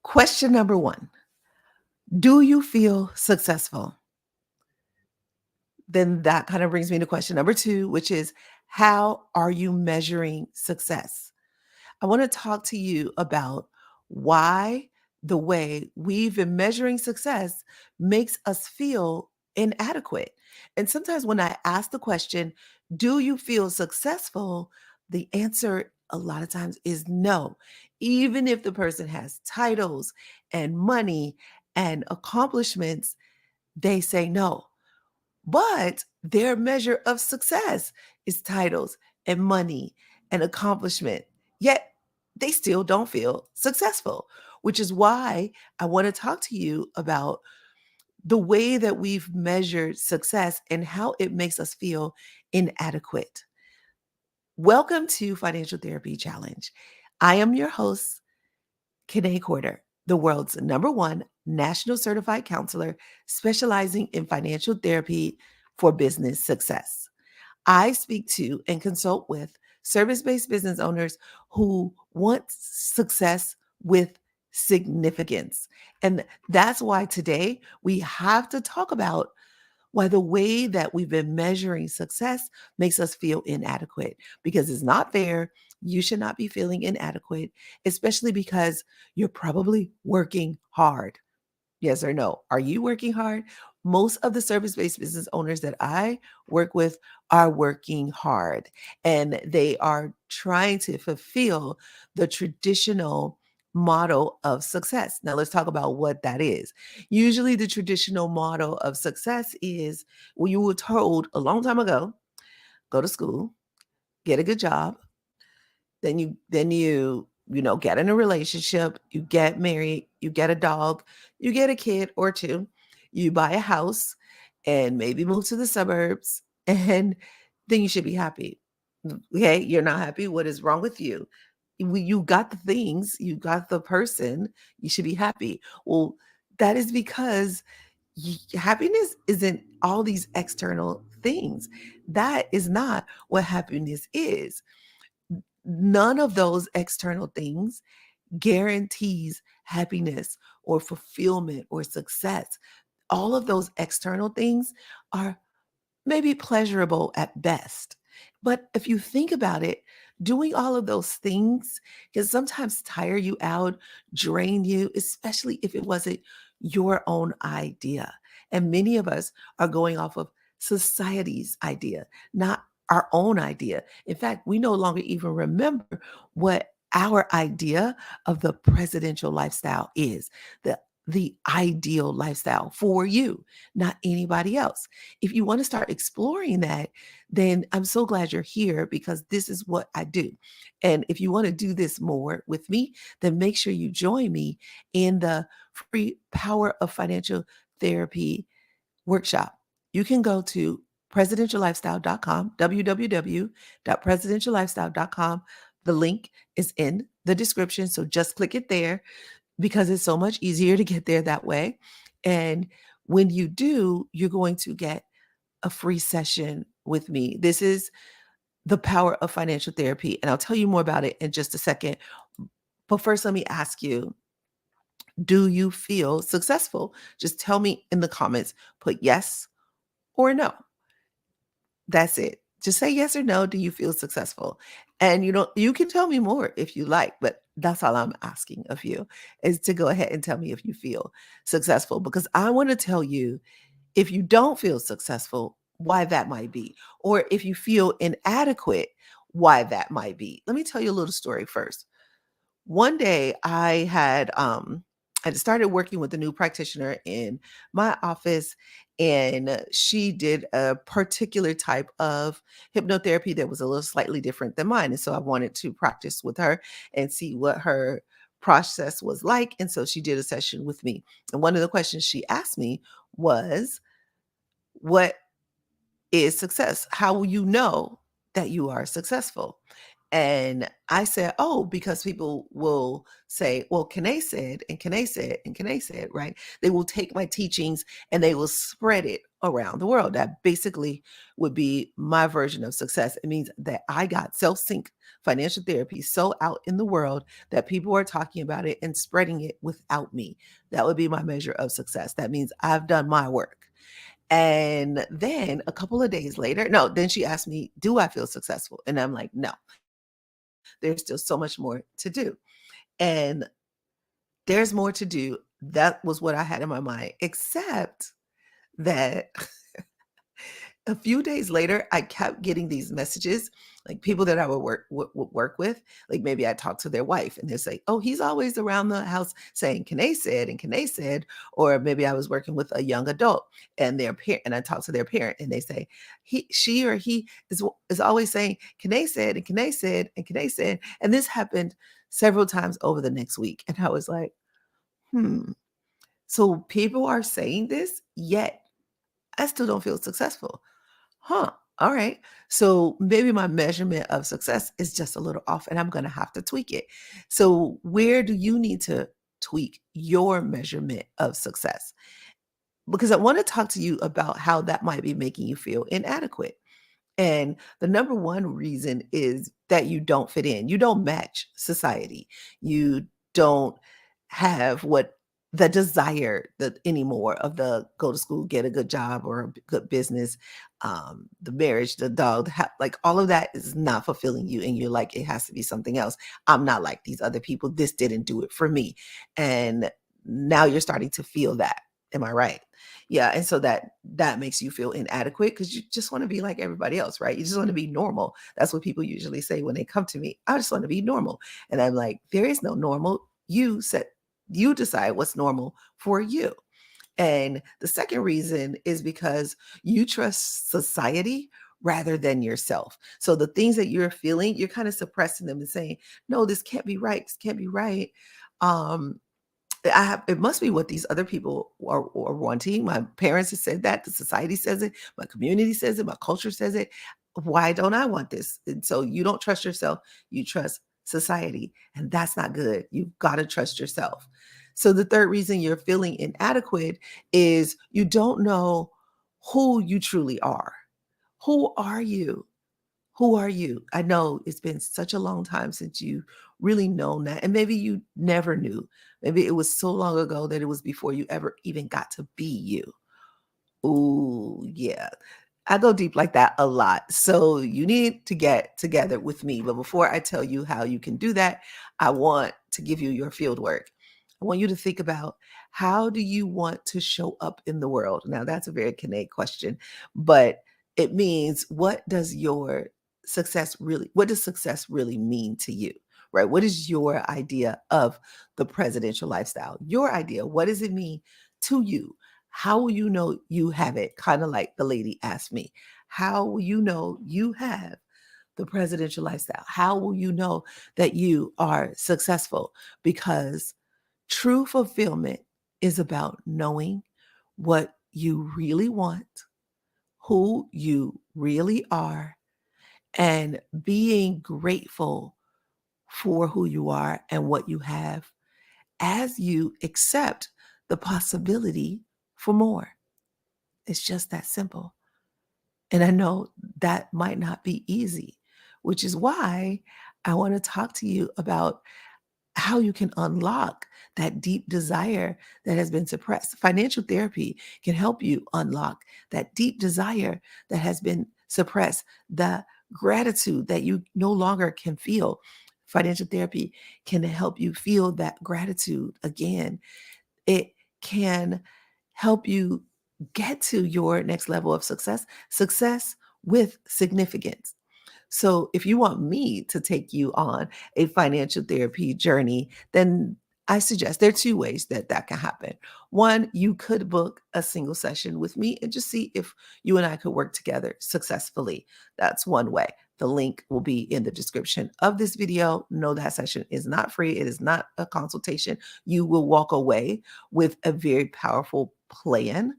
Question number one. Do you feel successful? Then that kind of brings me to question number two, which is how are you measuring success? I want to talk to you about why the way we've been measuring success makes us feel inadequate. And sometimes when I ask the question, do you feel successful? The answer a lot of times is no. Even if the person has titles and money and accomplishments, they say no. But their measure of success is titles and money and accomplishment. Yet they still don't feel successful, which is why I want to talk to you about the way that we've measured success and how it makes us feel inadequate. Welcome to Financial Therapy Challenge. I am your host, Kanae Corder, the world's number one national certified counselor specializing in financial therapy for business success. I speak to and consult with service-based business owners who want success with significance. And that's why today we have to talk about why the way that we've been measuring success makes us feel inadequate, because it's not fair. You should not be feeling inadequate, especially because you're probably working hard. Yes or no? Are you working hard? Most of the service-based business owners that I work with are working hard, and they are trying to fulfill the traditional model of success. Now, let's talk about what that is. Usually, the traditional model of success is when you were told a long time ago, go to school, get a good job, then you get in a relationship, you get married, you get a dog, you get a kid or two, you buy a house and maybe move to the suburbs, and then you should be happy. Okay, you're not happy. What is wrong with you? You got the things, you got the person, you should be happy. Well, that is because happiness isn't all these external things. That is not what happiness is. None of those external things guarantees happiness or fulfillment or success. All of those external things are maybe pleasurable at best. But if you think about it, doing all of those things can sometimes tire you out, drain you, especially if it wasn't your own idea. And many of us are going off of society's idea, not our own idea. In fact, we no longer even remember what our idea of the presidential lifestyle is, the ideal lifestyle for you, not anybody else. If you want to start exploring that, then I'm so glad you're here, because this is what I do. And if you want to do this more with me, then make sure you join me in the free Power of Financial Therapy workshop. You can go to presidentiallifestyle.com, www.presidentiallifestyle.com. The link is in the description, so just click it there, because it's so much easier to get there that way. And when you do, you're going to get a free session with me. This is the Power of Financial Therapy, and I'll tell you more about it in just a second. But first, let me ask you, do you feel successful? Just tell me in the comments, put yes or no. That's it. Just say yes or no. Do you feel successful? And you can tell me more if you like, but that's all I'm asking of you, is to go ahead and tell me if you feel successful, because I want to tell you, if you don't feel successful, why that might be, or if you feel inadequate, why that might be. Let me tell you a little story first. One day I started working with a new practitioner in my office, and she did a particular type of hypnotherapy that was a little slightly different than mine. And so I wanted to practice with her and see what her process was like. And so she did a session with me. And one of the questions she asked me was, what is success? How will you know that you are successful? And I said, oh, because people will say, well, Kane said, and Kane said, and Kane said, right? They will take my teachings and they will spread it around the world. That basically would be my version of success. It means that I got self-sync financial therapy so out in the world that people are talking about it and spreading it without me. That would be my measure of success. That means I've done my work. And then a couple of days later, no, then she asked me, do I feel successful? And I'm like, no, there's still so much more to do. And there's more to do. That was what I had in my mind, except that a few days later, I kept getting these messages, like people that I would work with. Like maybe I talked to their wife, and they say, "Oh, he's always around the house saying Kane said and Kane said," or maybe I was working with a young adult and their parent, and I talked to their parent, and they say, she, or he is always saying Kane said and Kane said and Kane said," and this happened several times over the next week, and I was like, "Hmm." So people are saying this, yet I still don't feel successful. Huh. All right. So maybe my measurement of success is just a little off and I'm going to have to tweak it. So, where do you need to tweak your measurement of success? Because I want to talk to you about how that might be making you feel inadequate. And the number one reason is that you don't fit in. You don't match society. You don't have what the desire that anymore of the go to school, get a good job or a good business, the marriage, the dog, like all of that is not fulfilling you. And you're like, it has to be something else. I'm not like these other people. This didn't do it for me. And now you're starting to feel that. Am I right? Yeah, and so that makes you feel inadequate because you just want to be like everybody else, right? You just want to be normal. That's what people usually say when they come to me. I just want to be normal. And I'm like, there is no normal. You decide what's normal for you. And the second reason is because you trust society rather than yourself. So the things that you're feeling, you're kind of suppressing them and saying, no, this can't be right. This can't be right. Um, it must be what these other people are wanting. My parents have said that. The society says it. My community says it. My culture says it. Why don't I want this? And so you don't trust yourself. You trust society. And that's not good. You've got to trust yourself. So the third reason you're feeling inadequate is you don't know who you truly are. Who are you? Who are you? I know it's been such a long time since you really known that. And maybe you never knew. Maybe it was so long ago that it was before you ever even got to be you. Ooh, yeah. I go deep like that a lot. So you need to get together with me. But before I tell you how you can do that, I want to give you your field work. I want you to think about, how do you want to show up in the world? Now, that's a very Kinect question, but it means, what does success really mean to you? Right? What is your idea of the presidential lifestyle? Your idea, what does it mean to you? How will you know you have it? Kind of like the lady asked me. How will you know you have the presidential lifestyle? How will you know that you are successful? Because true fulfillment is about knowing what you really want, who you really are, and being grateful for who you are and what you have as you accept the possibility for more. It's just that simple. And I know that might not be easy, which is why I want to talk to you about how you can unlock that deep desire that has been suppressed. Financial therapy can help you unlock that deep desire that has been suppressed, the gratitude that you no longer can feel. Financial therapy can help you feel that gratitude again. It can help you get to your next level of success with significance. So if you want me to take you on a financial therapy journey, then I suggest there are two ways that that can happen. One, you could book a single session with me and just see if you and I could work together successfully. That's one way. The link will be in the description of this video. No, that session is not free. It is not a consultation. You will walk away with a very powerful plan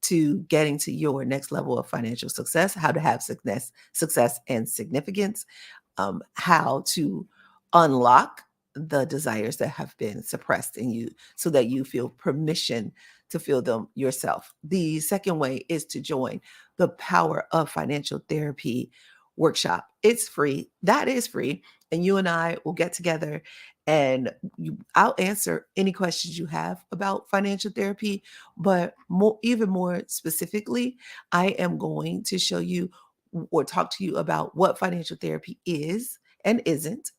to getting to your next level of financial success, how to have success and significance. how to unlock the desires that have been suppressed in you so that you feel permission to feel them yourself. The second way is to join the Power of Financial Therapy workshop. It's free. That is free. And you and I will get together and I'll answer any questions you have about financial therapy. But even more specifically, I am going to show you or talk to you about what financial therapy is and isn't,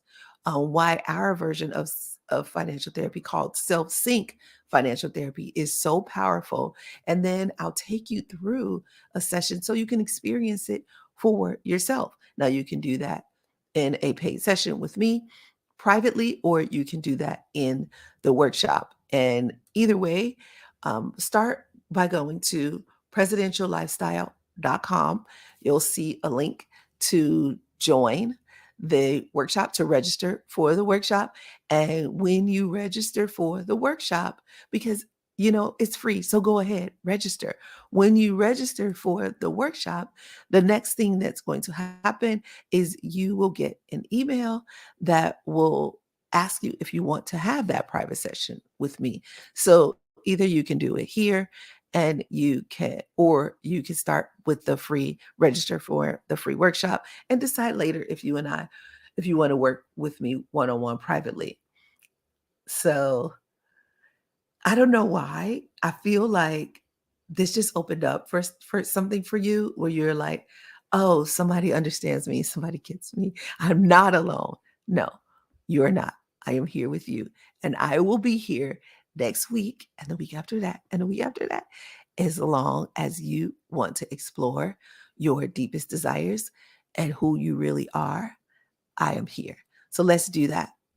why our version of financial therapy called self-sync financial therapy is so powerful. And then I'll take you through a session so you can experience it for yourself. Now, you can do that in a paid session with me privately, or you can do that in the workshop. And either way, start by going to presidentiallifestyle.com. You'll see a link to join the workshop, to register for the workshop. And when you register for the workshop, because it's free, so go ahead, register. When you register for the workshop, the next thing that's going to happen is you will get an email that will ask you if you want to have that private session with me. So either you can do it here and you can start with the free, register for the free workshop and decide later if you want to work with me one-on-one privately. So I don't know why. I feel like this just opened up for something for you where you're like, oh, somebody understands me, somebody gets me. I'm not alone. No, you're not. I am here with you. And I will be here next week and the week after that and the week after that, as long as you want to explore your deepest desires and who you really are. I am here. So let's do that.